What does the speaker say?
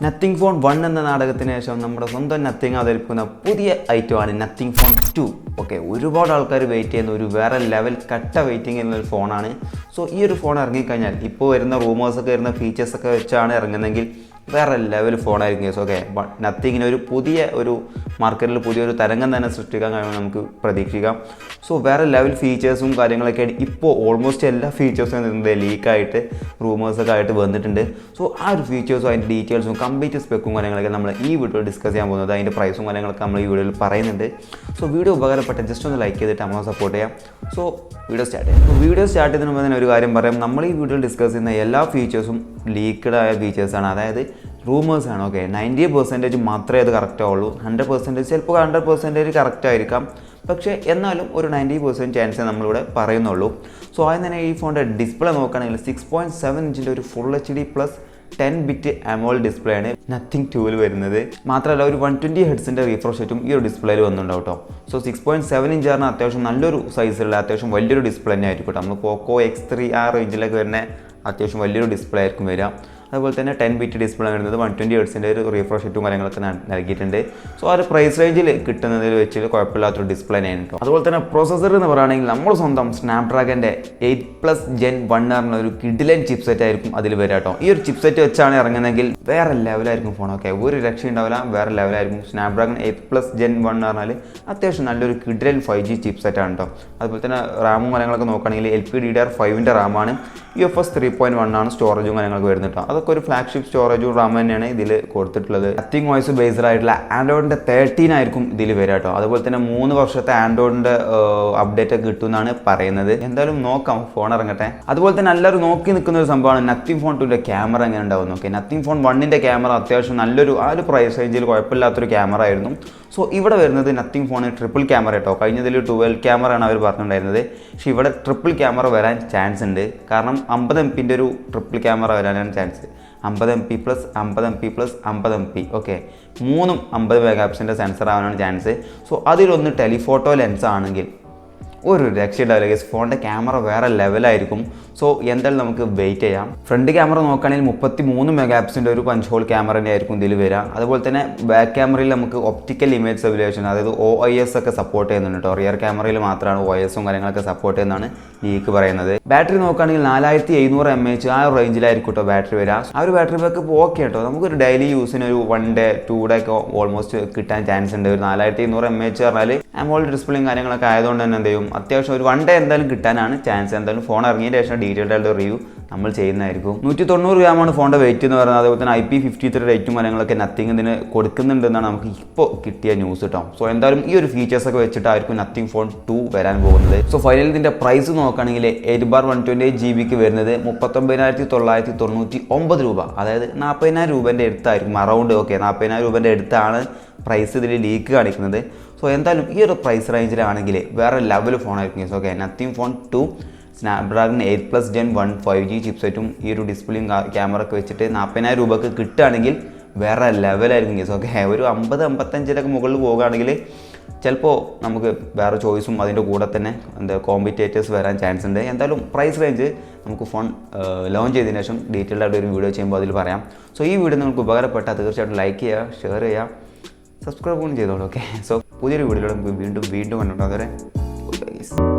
Nothing phone 1 എന്ന നാടകത്തിന് ശേഷം നമ്മുടെ സ്വന്തം നത്തിങ് അവതരിപ്പിക്കുന്ന പുതിയ ഐറ്റമാണ് നത്തിങ് ഫോൺ 2. ഓക്കെ, ഒരുപാട് ആൾക്കാർ വെയിറ്റ് ചെയ്യുന്ന ഒരു വേറെ ലെവൽ കട്ട വെയിറ്റിംഗ് ചെയ്യുന്ന ഒരു ഫോണാണ്. സോ ഈ ഒരു ഫോൺ ഇറങ്ങിക്കഴിഞ്ഞാൽ ഇപ്പോൾ വരുന്ന റൂമേഴ്സൊക്കെ വരുന്ന ഫീച്ചേഴ്സൊക്കെ വെച്ചാണ് ഇറങ്ങുന്നതെങ്കിൽ വേറെ ലെവൽ ഫോണായിരിക്കും കേസ്. ഓക്കെ, നത്തിങ്ങിന് ഒരു പുതിയ ഒരു മാർക്കറ്റിൽ പുതിയൊരു തരംഗം തന്നെ സൃഷ്ടിക്കാൻ കഴിയുമെന്ന് നമുക്ക് പ്രതീക്ഷിക്കാം. സോ വേറെ ലെവൽ ഫീച്ചേഴ്സും കാര്യങ്ങളൊക്കെയാണ് ഇപ്പോൾ ഓൾമോസ്റ്റ് എല്ലാ ഫീച്ചേഴ്സും എന്ത് ലീക്കായിട്ട് റൂമേഴ്സൊക്കെ ആയിട്ട് വന്നിട്ടുണ്ട്. സോ ആ ഒരു ഫീച്ചേഴ്സും അതിൻ്റെ ഡീറ്റെയിൽസും കംപ്ലീറ്റ് സ്പെക്കും കാര്യങ്ങളൊക്കെ നമ്മൾ ഈ വീഡിയോയിൽ ഡിസ്കസ് ചെയ്യാൻ പോകുന്നത്. അതിൻ്റെ പ്രൈസും കാര്യങ്ങളൊക്കെ നമ്മൾ ഈ വീഡിയോയിൽ പറയുന്നുണ്ട്. സോ വീഡിയോ ഉപകാരപ്പെട്ട ജസ്റ്റ് ഒന്ന് ലൈക്ക് ചെയ്തിട്ട് നമ്മളെ സപ്പോർട്ട് ചെയ്യാം. സോ വീഡിയോ സ്റ്റാർട്ട് ചെയ്യാം. വീഡിയോ സ്റ്റാർട്ട് ചെയ്യുന്നതിന് മുമ്പ് തന്നെ ഒരു കാര്യം പറയാം, നമ്മൾ ഈ വീഡിയോയിൽ ഡിസ്കസ് ചെയ്യുന്ന എല്ലാ ഫീച്ചേഴ്സും ലീക്ക്ഡ് ആയ ഫീച്ചേഴ്സാണ്, അതായത് റൂമേഴ്സാണ്. ഓക്കെ, 90% മാത്രമേ അത് കറക്റ്റ് ആവുള്ളൂ. 100% ചിലപ്പോൾ 100% കറക്റ്റ് ആയിരിക്കാം, പക്ഷേ എന്നാലും ഒരു 90% ചാൻസേ നമ്മളിവിടെ പറയുന്നുള്ളൂ. സോ ആദ്യം തന്നെ ഈ ഫോണിൻ്റെ ഡിസ്പ്ലേ നോക്കുകയാണെങ്കിൽ 6.7 ഇഞ്ചിൻ്റെ ഒരു full HD plus 10-bit AMOLED display ആണ് നത്തിങ് 2 വരുന്നത്. മാത്രമല്ല ഒരു 120 ഹെർട്സിൻ്റെ റീഫ്രഷ് റേറ്റും ഈ ഒരു ഡിസ്പ്ലേയിൽ വന്നിട്ടുണ്ടാവും കേട്ടോ. സോ 6.7 ഇഞ്ച് പറഞ്ഞാൽ അത്യാവശ്യം നല്ലൊരു സൈസുള്ള അത്യാവശ്യം വലിയൊരു ഡിസ്പ്ലേ തന്നെ ആയിരിക്കും കേട്ടോ. നമ്മൾ പോക്കോ X3 ആ റേഞ്ചിലേക്ക് വരുന്ന അത്യാവശ്യം വലിയൊരു ഡിസ്പ്ലേ ആയിരിക്കും വരിക. അതുപോലെ തന്നെ 10-bit ഡിസ്പ്ലേ വരുന്നത് 120 ഹെർട്സിൻ്റെ ഒരു റീഫ്രഷ് റേറ്റും കാര്യങ്ങളൊക്കെ നൽകിയിട്ടുണ്ട്. സോ ആ ഒരു പ്രൈസ് റേഞ്ചിൽ കിട്ടുന്നതിൽ വെച്ചിട്ട് കുഴപ്പമില്ലാത്തൊരു ഡിസ്പ്ലേ തന്നെയാണ് കേട്ടോ. അതുപോലെ തന്നെ പ്രോസസ്സർ എന്ന് പറയുകയാണെങ്കിൽ നമ്മൾ സ്വന്തം സ്നാപ്ഡ്രാഗൻ്റെ 8+ Gen 1 പറഞ്ഞ ഒരു കിഡിലൻ ചിപ്സെറ്റ് ആയിരിക്കും അതിൽ വരിക കേട്ടോ. ഈ ഒരു ചിപ്സെറ്റ് വെച്ചാണ് ഇറങ്ങുന്നതെങ്കിൽ വേറെ ലെവലായിരിക്കും ഫോൺ. ഓക്കെ, ഒരു രക്ഷ ഉണ്ടാവില്ല, വേറെ ലെവലായിരിക്കും. സ്നാപ്ഡ്രാഗൺ 8+ Gen 1 പറഞ്ഞാൽ അത്യാവശ്യം നല്ലൊരു കിഡിലൻ 5G ചിപ്സെറ്റാണ് കേട്ടോ. അതുപോലെ തന്നെ റാമും കാര്യങ്ങളൊക്കെ നോക്കുകയാണെങ്കിൽ LPDDR5ൻ്റെ റാമാണ്, UFS 3.1 ആണ് സ്റ്റോറേജും കാര്യങ്ങളൊക്കെ വരുന്നത് കേട്ടോ. അതൊക്കെ ഒരു ഫ്ലാഗ്ഷിപ്പ് സ്റ്റോറേജും റാം തന്നെയാണ് ഇതിൽ കൊടുത്തിട്ടുള്ളത്. നത്തിങ് വോയിസ് ബേസ്ഡ് ആയിട്ടുള്ള ആൻഡ്രോയിഡിൻ്റെ 13 ആയിരിക്കും ഇതിൽ വരിക കേട്ടോ. അതുപോലെ തന്നെ 3 വർഷത്തെ ആൻഡ്രോയിഡിൻ്റെ അപ്ഡേറ്റ് ഒക്കെ കിട്ടുമെന്നാണ് പറയുന്നത്. എന്തായാലും നോക്കാം, ഫോൺ ഇറങ്ങട്ടെ. അതുപോലെ തന്നെ എല്ലാവരും നോക്കി നിൽക്കുന്ന ഒരു സംഭവമാണ് നത്തിങ് ഫോൺ 2ൻ്റെ ക്യാമറ എങ്ങനെ ഉണ്ടാവും. ഓക്കെ, നത്തിങ് ഫോൺ 1ൻ്റെ ക്യാമറ അത്യാവശ്യം നല്ലൊരു ആ ഒരു പ്രൈസ് റേഞ്ചിൽ കുഴപ്പമില്ലാത്തൊരു ക്യാമറ ആയിരുന്നു. സോ ഇവിടെ വരുന്നത് നത്തിങ് ഫോൺ ട്രിപ്പിൾ ക്യാമറ കേട്ടോ. കഴിഞ്ഞതിൽ 12 ക്യാമറയാണ് അവർ പറഞ്ഞിട്ടുണ്ടായിരുന്നത്, പക്ഷേ ഇവിടെ ട്രിപ്പിൾ ക്യാമറ വരാൻ ചാൻസ് ഉണ്ട്. കാരണം 50 MP ഒരു ട്രിപ്പിൾ ക്യാമറ വരാനാണ് chance. 50 MP plus 50 MP plus 50 MP. Okay, മൂന്നും 50 മെഗാപിക്സലിൻ്റെ സെൻസർ ആവാനാണ് ചാൻസ്. സോ അതിലൊന്ന് ടെലിഫോട്ടോ ലെൻസ് ആണെങ്കിൽ ഒരു രക്ഷയുണ്ടാവില്ല ഗൈസ്, ഫോണിൻ്റെ ക്യാമറ വേറെ ലെവലായിരിക്കും. സോ എന്തായാലും നമുക്ക് വെയിറ്റ് ചെയ്യാം. ഫ്രണ്ട് ക്യാമറ നോക്കുകയാണെങ്കിൽ 33 മെഗാപിക്സലിൻ്റെ ഒരു പഞ്ച് ഹോൾ ക്യാമറ തന്നെ ആയിരിക്കും ഇതിൽ വരിക. അതുപോലെ തന്നെ ബാക്ക് ക്യാമറയിൽ നമുക്ക് ഒപ്റ്റിക്കൽ ഇമേജ് സ്റ്റെബിലൈസേഷൻ, അതായത് OIS ഒക്കെ സപ്പോർട്ട് ചെയ്യുന്നുണ്ട് കേട്ടോ. റിയർ ക്യാമറയിൽ മാത്രമാണ് OISഉം കാര്യങ്ങളൊക്കെ സപ്പോർട്ട് ചെയ്യുന്നതാണ് ലീക്ക് പറയുന്നത്. ബാറ്ററി നോക്കുകയാണെങ്കിൽ 4700 mAh ആ ഒരു റേഞ്ചിലായിരിക്കും കേട്ടോ ബാറ്ററി വരിക. ആ ഒരു ബാറ്ററി ബാക്കപ്പ് ഓക്കെ കേട്ടോ, നമുക്കൊരു ഡെയിലി യൂസിന് ഒരു 1 ഡേ 2 ഡേ ഒക്കെ ഓൾമോസ്റ്റ് കിട്ടാൻ ചാൻസ് ഉണ്ട്. ഒരു 4200 mAh പറഞ്ഞാൽ AMOLED ഡിസ്പ്ലേയും കാര്യങ്ങളൊക്കെ ആയതുകൊണ്ട് തന്നെ എന്ത് ചെയ്യും, അത്യാവശ്യം ഒരു 1 ഡേ എന്തായാലും കിട്ടാനാണ് ചാൻസ്. എന്തായാലും ഫോൺ ഇറങ്ങിയതിന് ശേഷം ഡീറ്റെയിൽഡ് ആയിട്ട് റിവ്യൂ നമ്മൾ ചെയ്യുന്നതായിരിക്കും. 190 ഗ്രാമാണ് ഫോണിൻ്റെ വെയിറ്റ് എന്ന് പറയുന്നത്. അതുപോലെ തന്നെ IP53 റേറ്റും കാര്യങ്ങളൊക്കെ നത്തിങ് ഇതിന് കൊടുക്കുന്നുണ്ടെന്നാണ് നമുക്ക് ഇപ്പോൾ കിട്ടിയ ന്യൂസ് കേട്ടോ. സോ എന്തായാലും ഈ ഒരു ഫീച്ചേഴ്സൊക്കെ വെച്ചിട്ടായിരിക്കും നത്തിങ് ഫോൺ 2 വരാൻ പോകുന്നത്. സോ ഫൈനലി ഇതിൻ്റെ പ്രൈസ് നോക്കുകയാണെങ്കിൽ 8/128GB വരുന്നത് 39,999 രൂപ, അതായത് 40,000 രൂപേൻ്റെ അടുത്തായിരിക്കും അറൗണ്ട്. ഓക്കെ, 40,000 രൂപേൻ്റെ അടുത്താണ് പ്രൈസ് ഇതിൽ ലീക്ക് കാണിക്കുന്നത്. സോ എന്തായാലും ഈ ഒരു പ്രൈസ് റേഞ്ചിലാണെങ്കിൽ വേറെ ലെവൽ ഫോണായിരിക്കും. Okay, Nothing phone 2 Snapdragon 8+ Gen 1 5G ചിപ്സെറ്റും ഈ ഒരു ഡിസ്പ്ലേയും ക്യാമറ ഒക്കെ വെച്ചിട്ട് 40,000 രൂപക്ക് കിട്ടുകയാണെങ്കിൽ വേറെ ലെവലായിരിക്കും കേസ്. ഓക്കെ, ഒരു 50-55 മുകളിൽ പോകുകയാണെങ്കിൽ ചിലപ്പോൾ നമുക്ക് വേറെ ചോയ്സും അതിൻ്റെ കൂടെ തന്നെ കോമ്പറ്റേറ്റേഴ്സ് വരാൻ ചാൻസ് ഉണ്ട്. എന്തായാലും പ്രൈസ് റേഞ്ച് നമുക്ക് ഫോൺ ലോഞ്ച് ചെയ്തതിന് ശേഷം ഡീറ്റെയിൽഡ് ആയിട്ട് ഒരു വീഡിയോ ചെയ്യുമ്പോൾ അതിൽ പറയാം. സോ ഈ വീഡിയോ നിങ്ങൾക്ക് ഉപകാരപ്പെട്ടാൽ തീർച്ചയായിട്ടും ലൈക്ക് ചെയ്യുക, ഷെയർ ചെയ്യുക, സബ്സ്ക്രൈബ് ചെയ്തോളൂ. ഓക്കെ, സോ പുതിയൊരു വീഡിയോയിലൂടെ നമുക്ക് വീണ്ടും കണ്ടുപിടിക്കാം. അതുവരെ